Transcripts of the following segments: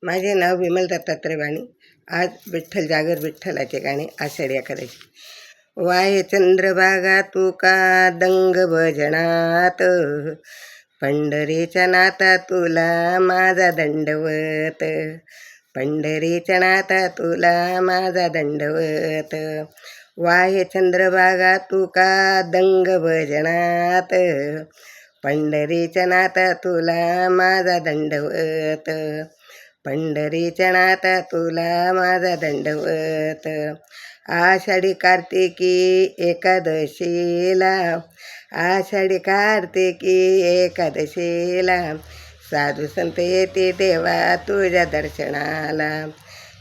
माझे नाव विमल दत्तात्रय वाणी. आज विठ्ठल जागर विठ्ठलाचे गाणे आषाढी एकादशी. वाहे चंद्रभागा तुका दंग भजनात, पंढरीच्या नाता तुला माझा दंडवत, पंढरीच्या नाता तुला माझा दंडवत. वाहे चंद्रभागा तुका दंग भजनात, पंढरीच्या नाता तुला माझा दंडवत, पंढरीच्या नाता तुला माझा दंडवत. आषाढी कार्तिकी एकादशीला, आषाढी कार्तिकी एकादशीला, साधू संत येते देवा तुझ्या दर्शनाला,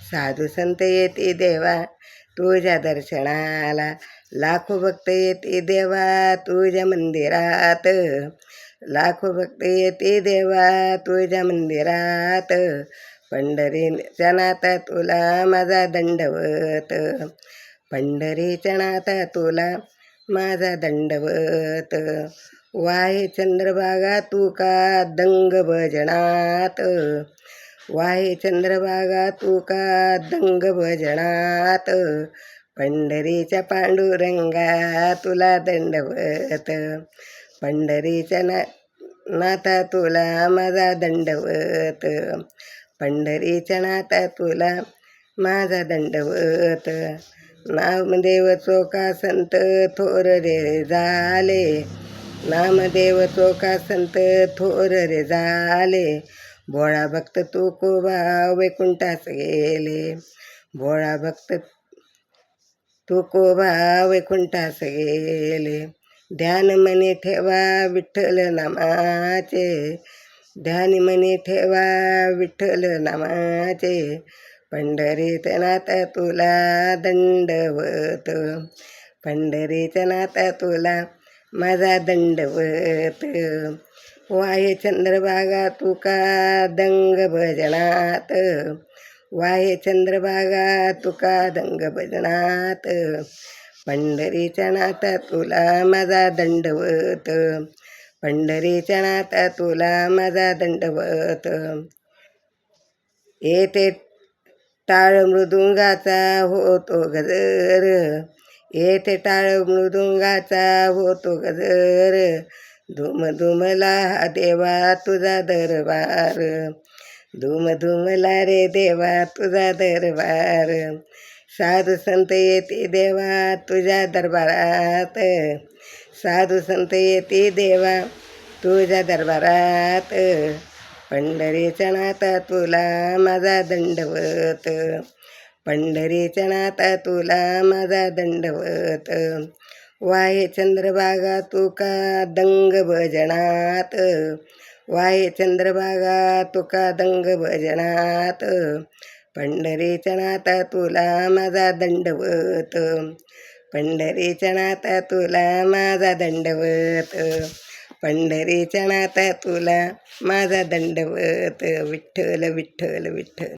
साधू संत येते देवा तुझ्या दर्शनाला. लाखो भक्त येते देवा तुझ्या मंदिरात, लाखो भक्त येते देवा तुझ्या मंदिरात, पंढरीच्या नाता तुला माझा दंडवत, पंढरीच्या नाता तुला माझा दंडवत. वाहे चंद्रभागा तुका दंग भजनात, वाहे चंद्रभागा तुका दंग भजनात, पंढरीच्या पांडुरंगा तुला दंडवत, पंढरीच्या नाता तुला माझा दंडवत, पंढरीच्या नाता तुला माझा दंडवत. नामदेव चोखा संत थोर रे झाले, नामदेव चोखा संत थोर रे झाले, भोळा भक्त तुकोबा वैकुंठास गेले, भोळा भक्त तुकोबा वैकुंठास गेले. ध्यान मनी ठेवा विठ्ठल नामाचे, ध्यान मनी ठेवा विठ्ठल नामाचे, पंढरीच्या नाता तुला दंडवत, पंढरीच्या नाता तुला माझा दंडवत. वाहे चंद्रभागा तुका दंग भजनात, वाहे चंद्रभागा तुका दंग भजनात, पंढरीच्या नाता तुला माझा दंडवत, पंढरीच्या नाता तुला माझा दंडवत. येथे टाळ मृदुंगाचा होतो गजर, येथे टाळ मृदुंगाचा होतो गजर, धूम धुमला हा देवा तुझा दरबार, धूम धुमला रे देवा तुझा दरबार, साधू संत येते देवा तुझ्या दरबारात, साधू संत येते देवा तुझ्या दरबारात, पंढरीच्या नाता तुला माझा दंडवत, पंढरीच्या नाता तुला माझा दंडवत. वाहे चंद्रभागा तुका दंग भजनात, वाहे चंद्रभागा तुका दंग भजनात, पंढरीच्या नाता तुला माझा दंडवत, पंढरीच्या नाता तुला माझा दंडवत, पंढरीच्या नाता तुला माझा दंडवत. विठ्ठल विठ्ठल विठ्ठल.